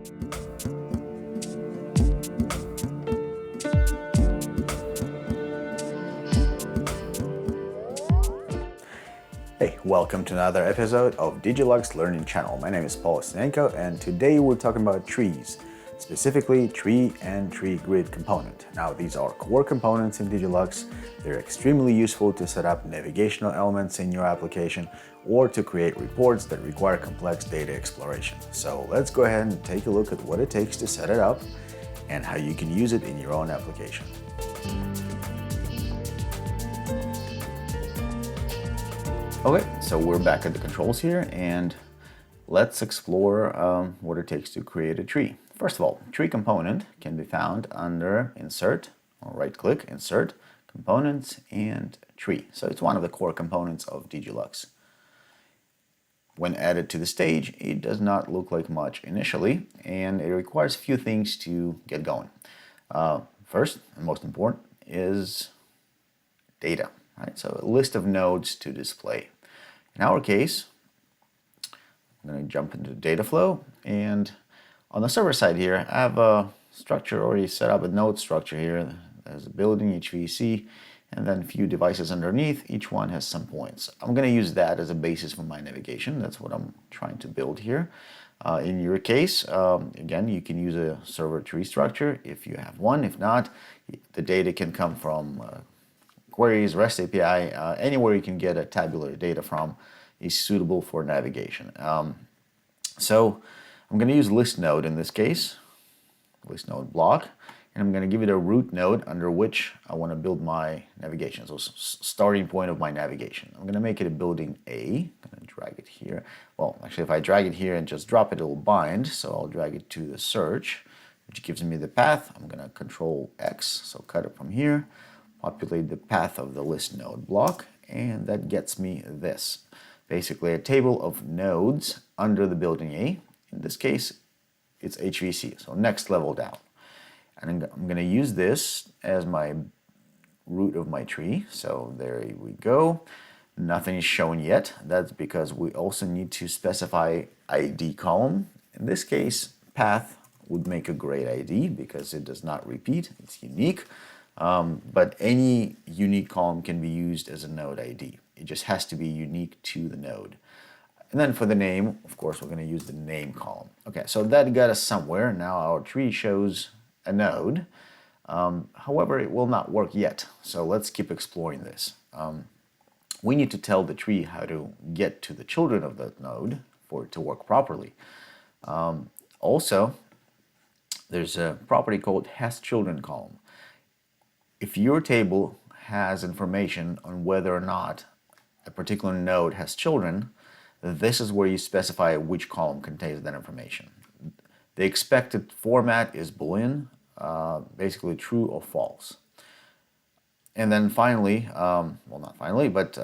Hey, welcome to another episode of DGlux Learning Channel. My name is Paul Sinenko, and today we're talking about trees, specifically tree and tree grid component. Now, these are core components in DGlux. They're extremely useful to set up navigational elements in your application or to create reports that require complex data exploration. So let's go ahead and take a look at what it takes to set it up and how you can use it in your own application. Okay, so we're back at the controls here, and let's explore what it takes to create a tree. First of all, tree component can be found under Insert, or right-click, Insert, Components, and Tree. So it's one of the core components of DGlux. When added to the stage, it does not look like much initially, and it requires a few things to get going. First, and most important, is data. Right, so a list of nodes to display. In our case, I'm going to jump into data flow, and on the server side here, I have a structure already set up, a node structure here. There's a building, HVAC, and then a few devices underneath. Each one has some points. I'm going to use that as a basis for my navigation. That's what I'm trying to build here. In your case, again, you can use a server tree structure if you have one. If not, the data can come from queries, REST API, anywhere you can get a tabular data from is suitable for navigation. So I'm going to use list node in this case, list node block, and I'm going to give it a root node under which I want to build my navigation. So starting point of my navigation. I'm going to make it a building A. I'm going to drag it here. Well, actually, if I drag it here and just drop it, it'll bind. So I'll drag it to the search, which gives me the path. I'm going to Control X, so cut it from here. Populate the path of the list node block, and that gets me this. Basically a table of nodes under the building A. In this case, it's HVAC, so next level down. And I'm going to use this as my root of my tree. So there we go. Nothing is shown yet. That's because we also need to specify ID column. In this case, path would make a great ID because it does not repeat. It's unique. But any unique column can be used as a node ID. It just has to be unique to the node. And then for the name, of course, we're going to use the name column. Okay, so that got us somewhere. Now our tree shows a node. However, it will not work yet. So let's keep exploring this. We need to tell the tree how to get to the children of that node for it to work properly. Also, there's a property called hasChildren column. If your table has information on whether or not a particular node has children, this is where you specify which column contains that information. The expected format is Boolean, basically true or false. And then finally, well, not finally, but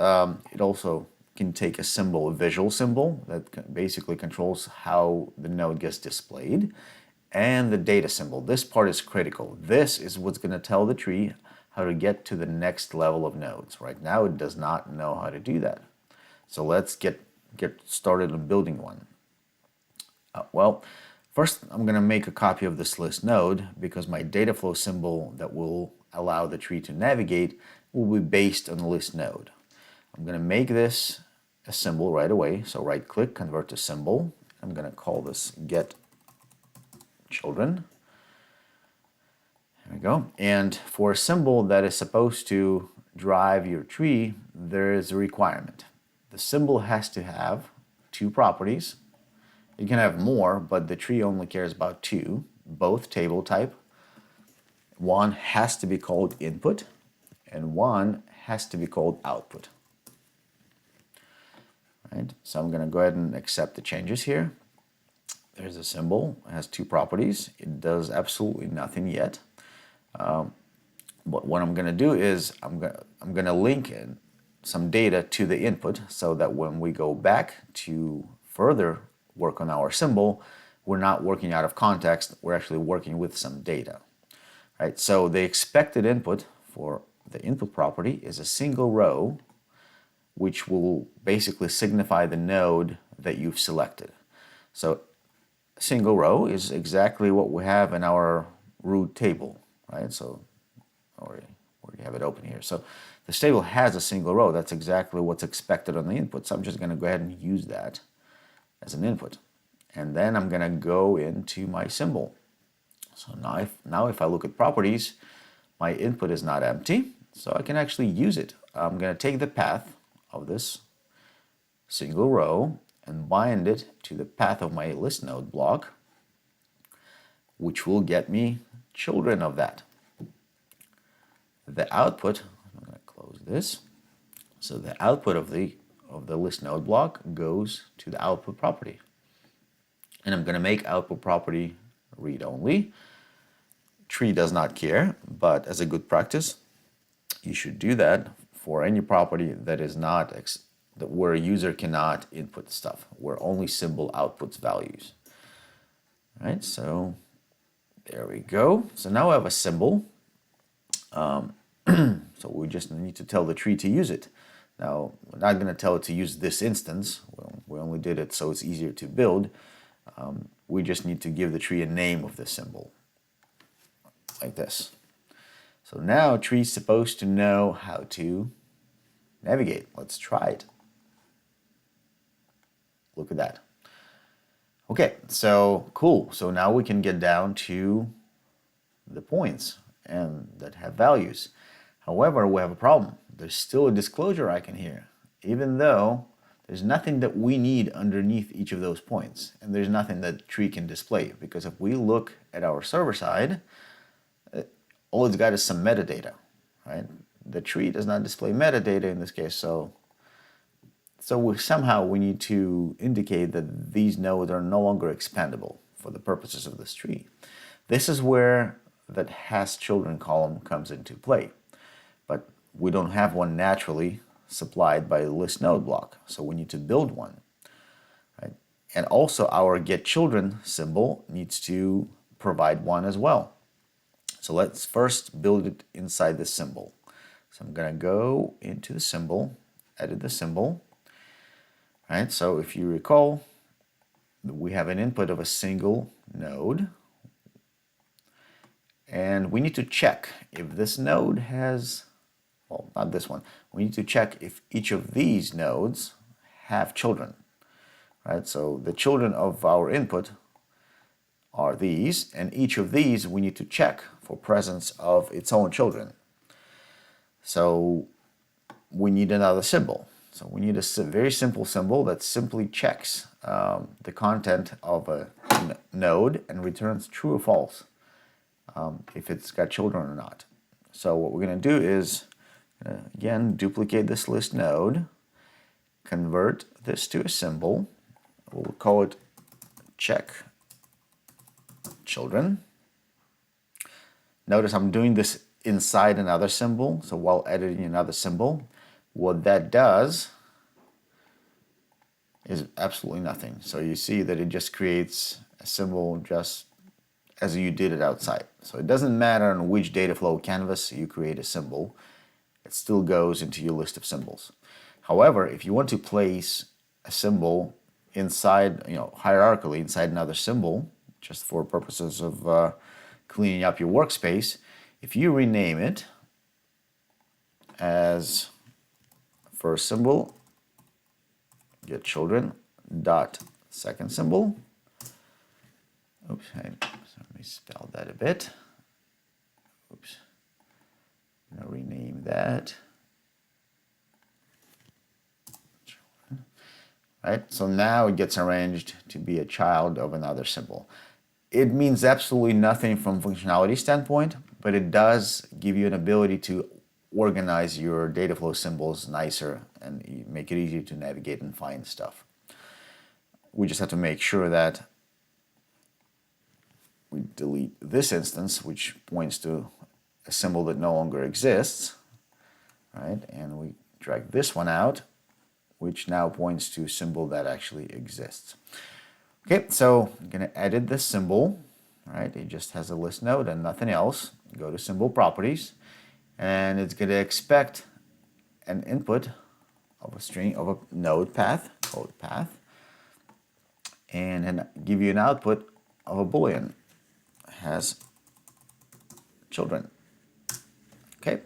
it also can take a symbol, a visual symbol that basically controls how the node gets displayed, and the data symbol. This part is critical. This is what's going to tell the tree how to get to the next level of nodes. Right now, it does not know how to do that. So let's get started on building one. Well, first, I'm going to make a copy of this list node because my data flow symbol that will allow the tree to navigate will be based on the list node. I'm going to make this a symbol right away. So right-click, convert to symbol. I'm going to call this getChildren. There we go. And for a symbol that is supposed to drive your tree, there is a requirement. The symbol has to have two properties. You can have more, but the tree only cares about two, both table type. One has to be called input, and one has to be called output. Right? So I'm going to go ahead and accept the changes here. There's a symbol. It has two properties. It does absolutely nothing yet. But what I'm going to do is I'm going to link in some data to the input so that when we go back to further work on our symbol, we're not working out of context. We're actually working with some data. Right? So the expected input for the input property is a single row, which will basically signify the node that you've selected. So single row is exactly what we have in our root table, right? So, or you have it open here. So this table has a single row. That's exactly what's expected on the input. So I'm just going to go ahead and use that as an input. And then I'm going to go into my symbol. So now if I look at properties, my input is not empty, so I can actually use it. I'm going to take the path of this single row and bind it to the path of my list node block, which will get me children of that. The output, I'm going to close this. So the output of the list node block goes to the output property. And I'm going to make output property read only. Tree does not care, but as a good practice, you should do that for any property that is not where a user cannot input stuff, where only symbol outputs values. All right, so there we go. So now I have a symbol. So we just need to tell the tree to use it. Now, we're not going to tell it to use this instance. Well, we only did it so it's easier to build. We just need to give the tree a name of the symbol, like this. So now tree's supposed to know how to navigate. Let's try it. Look at that. Okay, so cool. So now we can get down to the points and that have values. However, we have a problem. There's still a disclosure icon here, even though there's nothing that we need underneath each of those points, and there's nothing that tree can display, because if we look at our server side, all it's got is some metadata, right? The tree does not display metadata in this case, so somehow we need to indicate that these nodes are no longer expandable for the purposes of this tree. This is where that has children column comes into play, but we don't have one naturally supplied by the list node block, so we need to build one, right? And also our getChildren symbol needs to provide one as well. So let's first build it inside the symbol. So I'm going to go into the symbol, edit the symbol. Right, so if you recall, we have an input of a single node, and we need to check if this node has, well, not this one, we need to check if each of these nodes have children. Right, so the children of our input are these, and each of these we need to check for presence of its own children. So we need another symbol. So we need a very simple symbol that simply checks the content of a node and returns true or false if it's got children or not. So what we're going to do is, again, duplicate this list node, convert this to a symbol. We'll call it check children. Notice I'm doing this inside another symbol, so while editing another symbol, what that does is absolutely nothing. So you see that it just creates a symbol just as you did it outside. So it doesn't matter on which data flow canvas you create a symbol, it still goes into your list of symbols. However, if you want to place a symbol inside, hierarchically inside another symbol, just for purposes of cleaning up your workspace, if you rename it as first symbol, getChildren dot second symbol. Oops, let me spell that a bit. Oops. I'm gonna rename that. Right, so now it gets arranged to be a child of another symbol. It means absolutely nothing from functionality standpoint, but it does give you an ability to organize your data flow symbols nicer and make it easier to navigate and find stuff. We just have to make sure that we delete this instance, which points to a symbol that no longer exists, right? And we drag this one out, which now points to a symbol that actually exists. Okay, so I'm going to edit this symbol, right? It just has a list node and nothing else. Go to symbol properties, and it's going to expect an input of a string of a node path, called path, and give you an output of a Boolean, has children. Okay.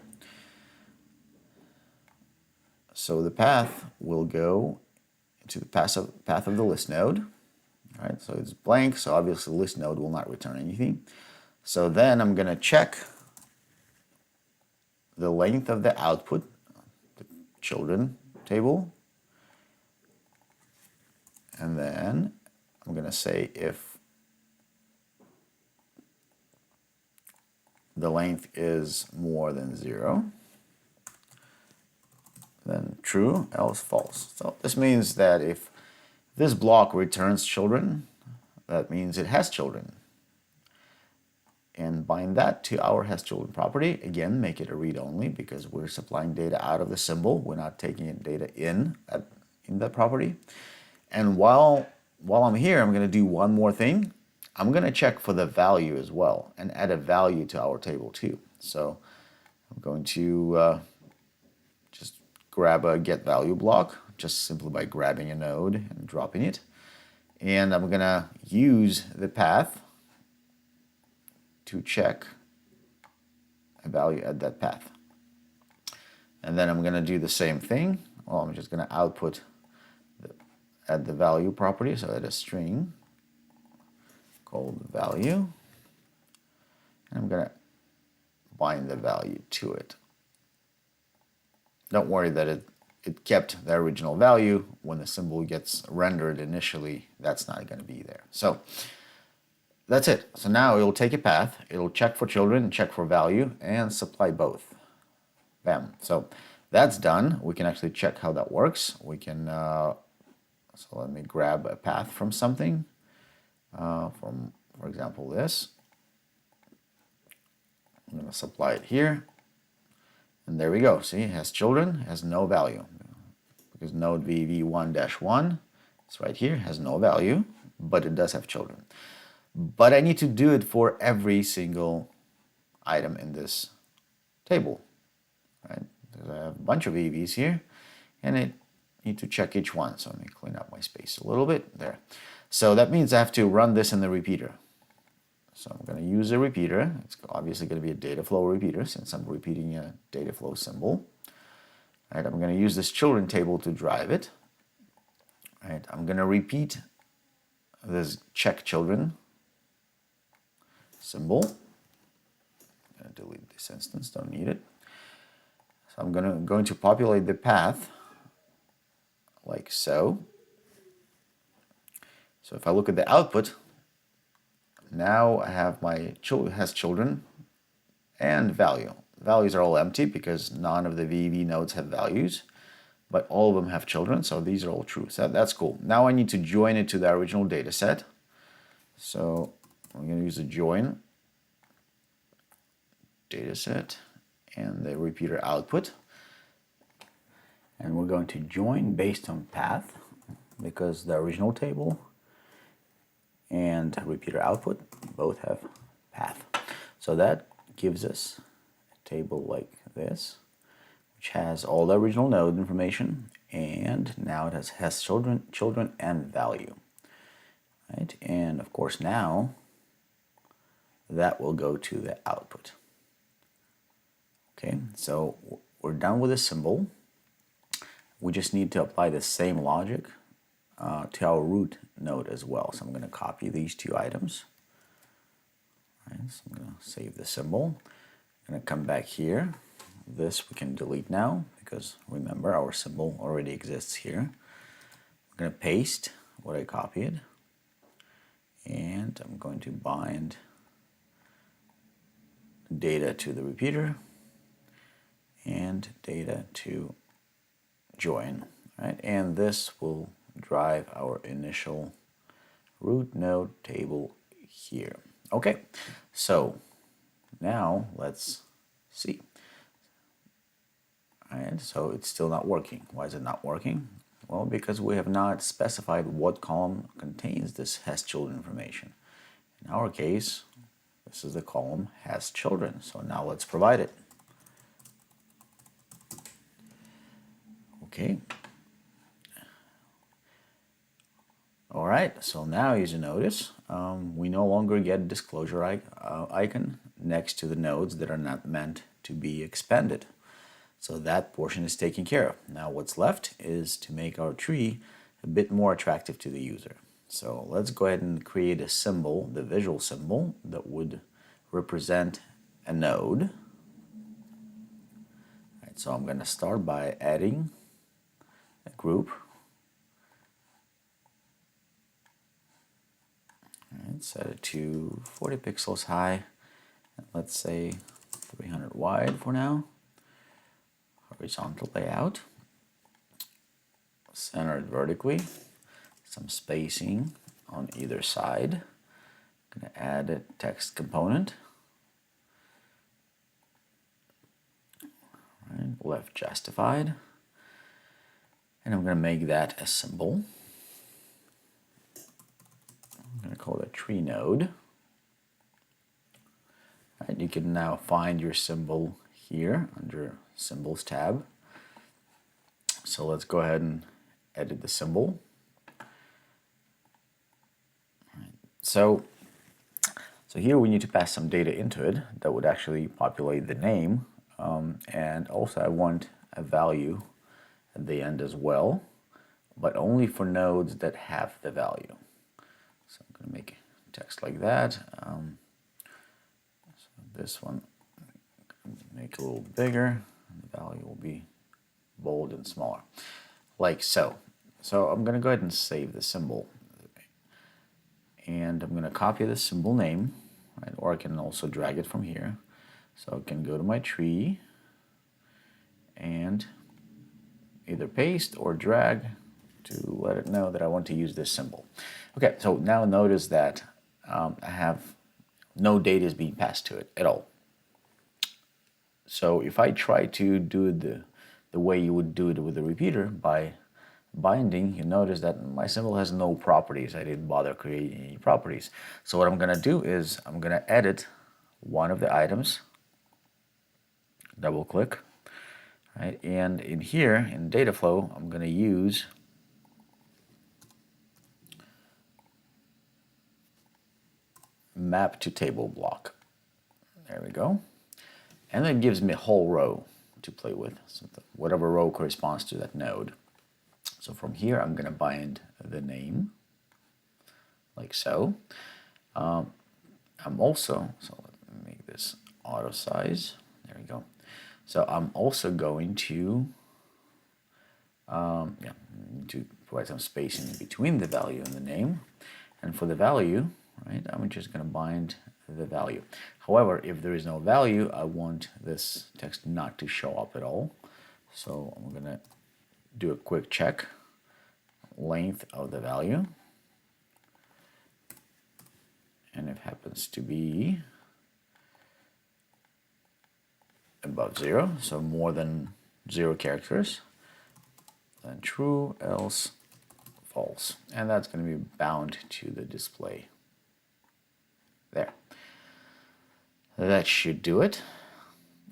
So the path will go into the path of the list node. All right, so it's blank, so obviously the list node will not return anything. So then I'm going to check the length of the output, the children table, and then I'm going to say if the length is more than 0, then true, else false. So this means that if this block returns children, that means it has children. And bind that to our hasChildren property. Again, make it a read-only because we're supplying data out of the symbol. We're not taking data in that property. And while I'm here, I'm going to do one more thing. I'm going to check for the value as well and add a value to our table too. So I'm going to just grab a getValue block, just simply by grabbing a node and dropping it. And I'm going to use the path to check a value at that path. And then I'm going to do the same thing. Well, I'm just going to output add the value property, so add a string called value. And I'm going to bind the value to it. Don't worry that it kept the original value. When the symbol gets rendered initially, that's not going to be there. So that's it. So now it'll take a path, it'll check for children, check for value, and supply both. Bam. So that's done. We can actually check how that works. We can, so let me grab a path from something, from, for example, this. I'm going to supply it here. And there we go. See, it has children, has no value. Because node VV1-1, it's right here, has no value, but it does have children. But I need to do it for every single item in this table, right? Because I have a bunch of AVs here, and I need to check each one. So let me clean up my space a little bit there. So that means I have to run this in the repeater. So I'm going to use a repeater. It's obviously going to be a data flow repeater since I'm repeating a data flow symbol. All right, I'm going to use this children table to drive it. All right, I'm going to repeat this check children symbol. I'm going to delete this instance, don't need it. So I'm going to populate the path like so. So if I look at the output, now I have my children and value. Values are all empty because none of the VV nodes have values, but all of them have children, so these are all true. So that's cool. Now I need to join it to the original data set. So I'm going to use the join dataset and the repeater output. And we're going to join based on path because the original table and repeater output both have path. So that gives us a table like this, which has all the original node information, and now it has children and value. Right? And of course now that will go to the output. Okay, so we're done with the symbol. We just need to apply the same logic to our root node as well. So I'm going to copy these two items. Right, so I'm going to save the symbol. I'm going to come back here. This we can delete now because remember our symbol already exists here. I'm going to paste what I copied, and I'm going to bind data to the repeater and data to join, right? And this will drive our initial root node table here. Okay, so now let's see. All right, so it's still not working. Why is it not working? Well, because we have not specified what column contains this hasChildren information. In our case, this is the column hasChildren. So now let's provide it. Okay. All right. right, so now as you notice, we no longer get disclosure icon next to the nodes that are not meant to be expanded. So that portion is taken care of. Now what's left is to make our tree a bit more attractive to the user. So let's go ahead and create a symbol, the visual symbol, that would represent a node. All right, so I'm going to start by adding a group. All right, set it to 40 pixels high, and let's say 300 wide for now. Horizontal layout, centered vertically, some spacing on either side. I'm going to add a text component. Right, left justified, and I'm going to make that a symbol. I'm going to call it a tree node. Right, you can now find your symbol here under Symbols tab. So let's go ahead and edit the symbol. Right. So here we need to pass some data into it that would actually populate the name, and also I want a value at the end as well, but only for nodes that have the value. So I'm going to make text like that. So this one, make it a little bigger. The value will be bold and smaller, like so. So I'm going to go ahead and save the symbol, and I'm going to copy the symbol name, right? Or I can also drag it from here. So I can go to my tree and either paste or drag to let it know that I want to use this symbol. Okay, so now notice that I have no data is being passed to it at all. So if I try to do it the way you would do it with the repeater by binding, you notice that my symbol has no properties. I didn't bother creating any properties. So what I'm going to do is I'm going to edit one of the items, double click, right? And in here, in data flow, I'm going to use map to table block. There we go. And that gives me a whole row to play with, so whatever row corresponds to that node. So from here, I'm going to bind the name, like so. I'm also, so let me make this auto size. There we go. So I'm also going to, to provide some spacing between the value and the name. And for the value, right, I'm just going to bind the value. However, if there is no value, I want this text not to show up at all. So I'm going to do a quick check, length of the value, and it happens to be above 0, so more than 0 characters, then true, else false, and that's going to be bound to the display. There. That should do it.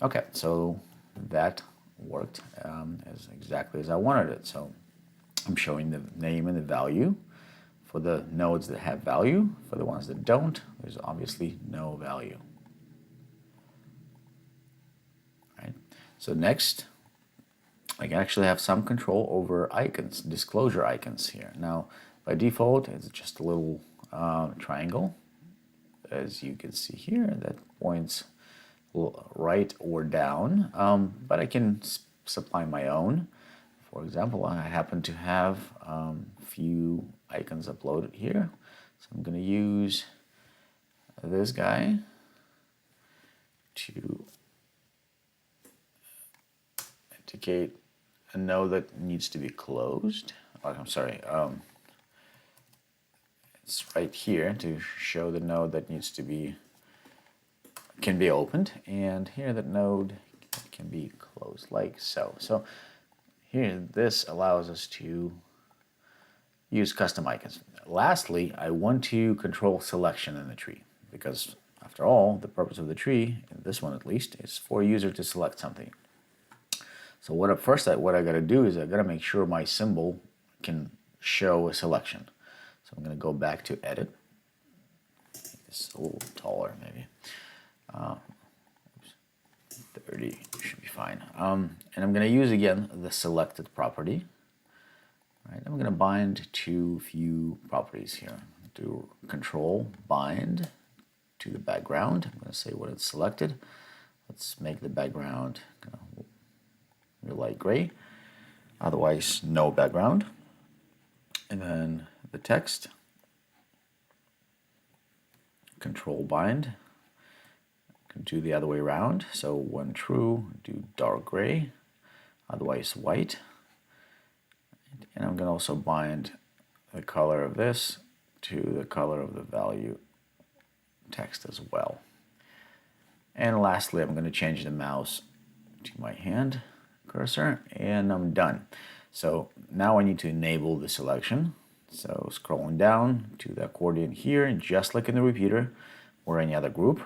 Okay, so that worked as exactly as I wanted it. So I'm showing the name and the value for the nodes that have value. For the ones that don't, there's obviously no value. Right. So next, I can actually have some control over icons, disclosure icons here. Now, by default, it's just a little triangle, as you can see here, that points right or down, but I can supply my own. For example, I happen to have a few icons uploaded here, so I'm going to use this guy to indicate a node that needs to be closed. Oh, I'm sorry, it's right here to show the node that needs to be, can be opened, and here that node can be closed, like so. So here, this allows us to use custom icons. Lastly, I want to control selection in the tree, because after all, the purpose of the tree, in this one at least, is for a user to select something. So what I got to do is I got to make sure my symbol can show a selection. So So I'm going to go back to edit. Make this a little taller, maybe. 30 should be fine. And I'm going to use again the selected property. Right, I'm going to bind to few properties here. Do control bind to the background. I'm going to say what it's selected. Let's make the background kind of light gray. Otherwise, no background. And then the text. Control bind. Do the other way around. So when true, do dark gray. Otherwise, white. And I'm going to also bind the color of this to the color of the value text as well. And lastly, I'm going to change the mouse to my hand cursor, and I'm done. So now I need to enable the selection. So scrolling down to the accordion here, just like in the repeater or any other group,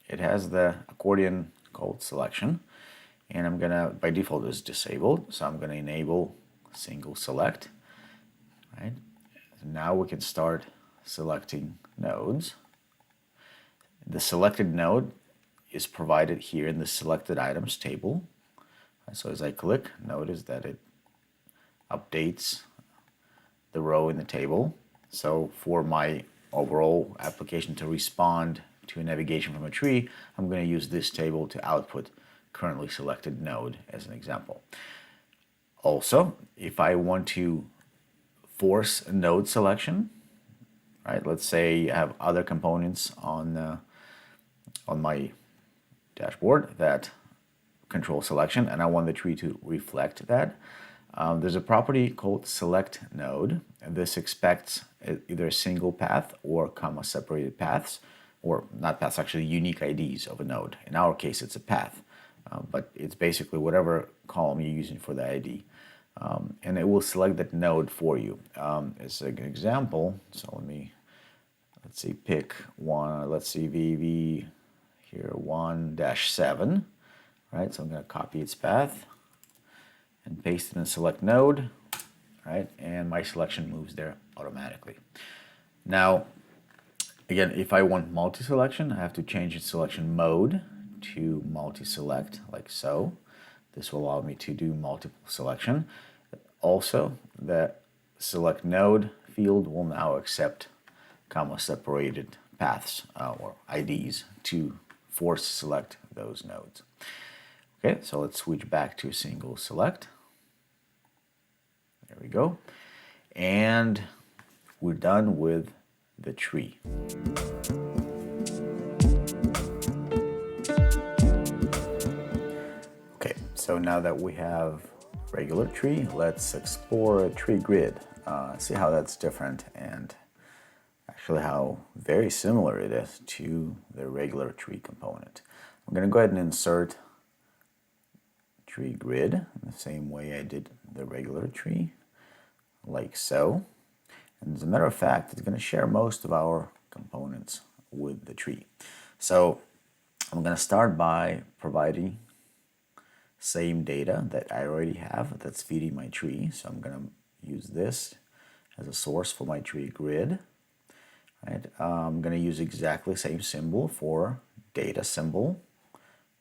it has the accordion called selection. And I'm going to, by default, it's disabled. So I'm going to enable single select. Right? So now we can start selecting nodes. The selected node is provided here in the selected items table. So as I click, notice that it updates the row in the table. So for my overall application to respond to a navigation from a tree, I'm going to use this table to output currently selected node as an example. Also, if I want to force a node selection, right? Let's say I have other components on my dashboard that control selection, and I want the tree to reflect that. There's a property called select node, and this expects either a single path or comma separated paths, or not paths, actually unique IDs of a node. In our case, it's a path, but it's basically whatever column you're using for the ID. And it will select that node for you. As an example, so let's see, pick one, let's see, VV here, 1-7, right? So I'm going to copy its path and paste it in select node, right? And my selection moves there automatically. Now, again, if I want multi-selection, I have to change its selection mode to multi-select, like so. This will allow me to do multiple selection. Also, the select node field will now accept comma separated paths or IDs to force select those nodes. Okay, so let's switch back to single select. There we go. And we're done with the tree. Okay, so now that we have regular tree, let's explore a tree grid, see how that's different and actually how very similar it is to the regular tree component. I'm going to go ahead and insert tree grid in the same way I did the regular tree, like so. And as a matter of fact, it's going to share most of our components with the tree. So I'm going to start by providing same data that I already have that's feeding my tree. So I'm going to use this as a source for my tree grid. Right? I'm going to use exactly the same symbol for data symbol,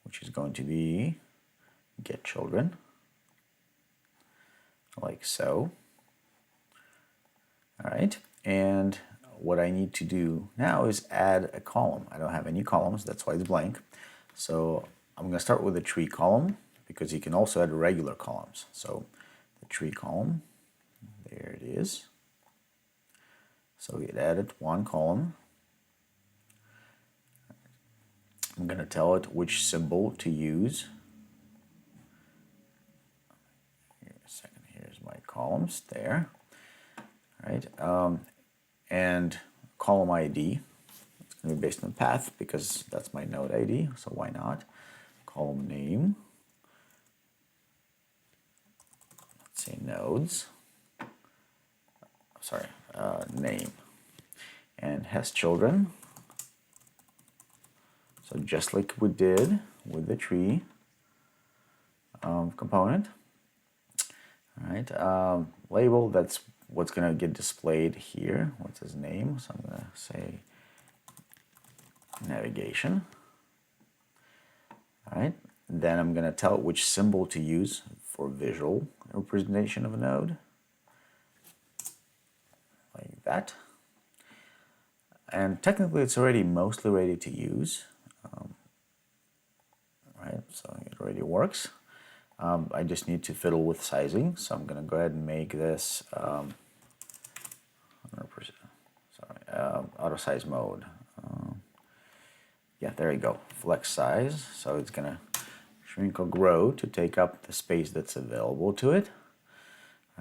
which is going to be getchildren, like so. All right, and what I need to do now is add a column. I don't have any columns, that's why it's blank. So I'm going to start with the tree column, because you can also add regular columns. So the tree column, there it is. So it added one column. I'm going to tell it which symbol to use. Here a second, here's my columns there. Right, and column ID, it's going to be based on path because that's my node ID, so why not? Column name, let's say nodes, sorry, name, and has children. So just like we did with the tree component. All right, label, that's what's going to get displayed here. What's his name? So I'm going to say navigation. All right. Then I'm going to tell it which symbol to use for visual representation of a node, like that. And technically, it's already mostly ready to use. Right, so it already works. I just need to fiddle with sizing, so I'm going to go ahead and make this 100%, auto size mode. Yeah, there you go, flex size. So it's going to shrink or grow to take up the space that's available to it.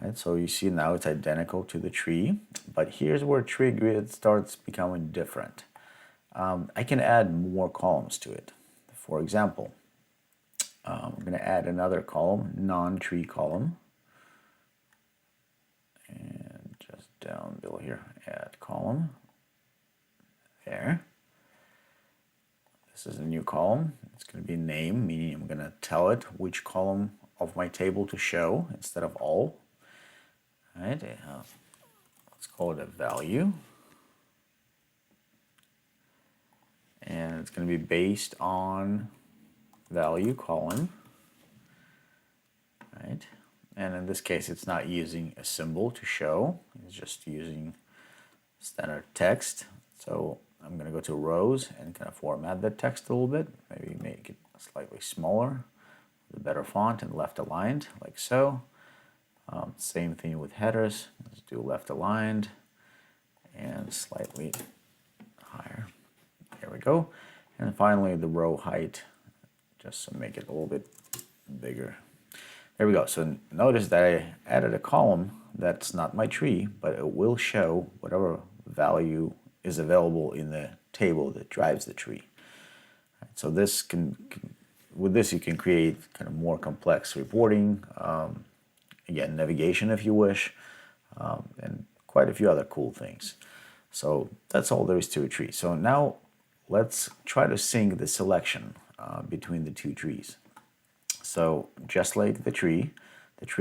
Right, so you see now it's identical to the tree, but here's where tree grid starts becoming different. I can add more columns to it. For example, I'm going to add another column, non-tree column, and just down below here, add column, there. This is a new column. It's going to be name, meaning I'm going to tell it which column of my table to show instead of all. All right, let's call it a value. And it's going to be based on value column, right? And in this case, it's not using a symbol to show. It's just using standard text. So I'm going to go to rows and kind of format that text a little bit. Maybe make it slightly smaller, with a better font and left aligned, like so. Same thing with headers. Let's do left aligned and slightly higher. There we go. And finally, the row height, just to make it a little bit bigger. There we go. So notice that I added a column that's not my tree, but it will show whatever value is available in the table that drives the tree. So this with this you can create kind of more complex reporting, again, navigation if you wish, and quite a few other cool things. So that's all there is to a tree. So now let's try to sync the selection between the two trees. So just like the tree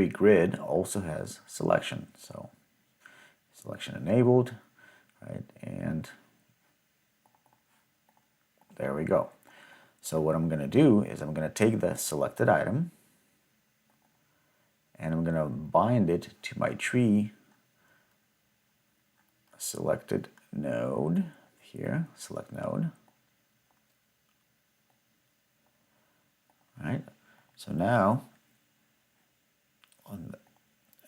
grid also has selection. So selection enabled, right? And there we go. So what I'm going to do is I'm going to take the selected item and I'm going to bind it to my tree selected node here, select node. All right. So now,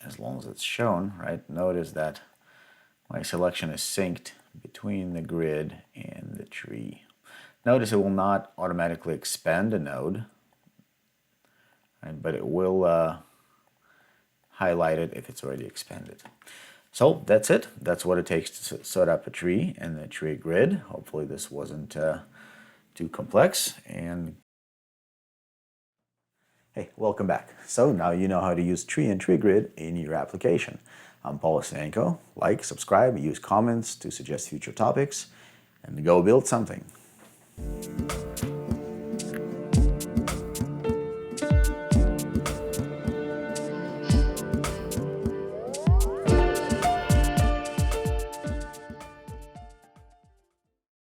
as long as it's shown, right, notice that my selection is synced between the grid and the tree. Notice it will not automatically expand a node, right, but it will highlight it if it's already expanded. So that's it. That's what it takes to set up a tree and the tree grid. Hopefully this wasn't too complex. And hey, welcome back. So now you know how to use tree and tree grid in your application. I'm Paul Osenenko. Like, subscribe, use comments to suggest future topics, and go build something.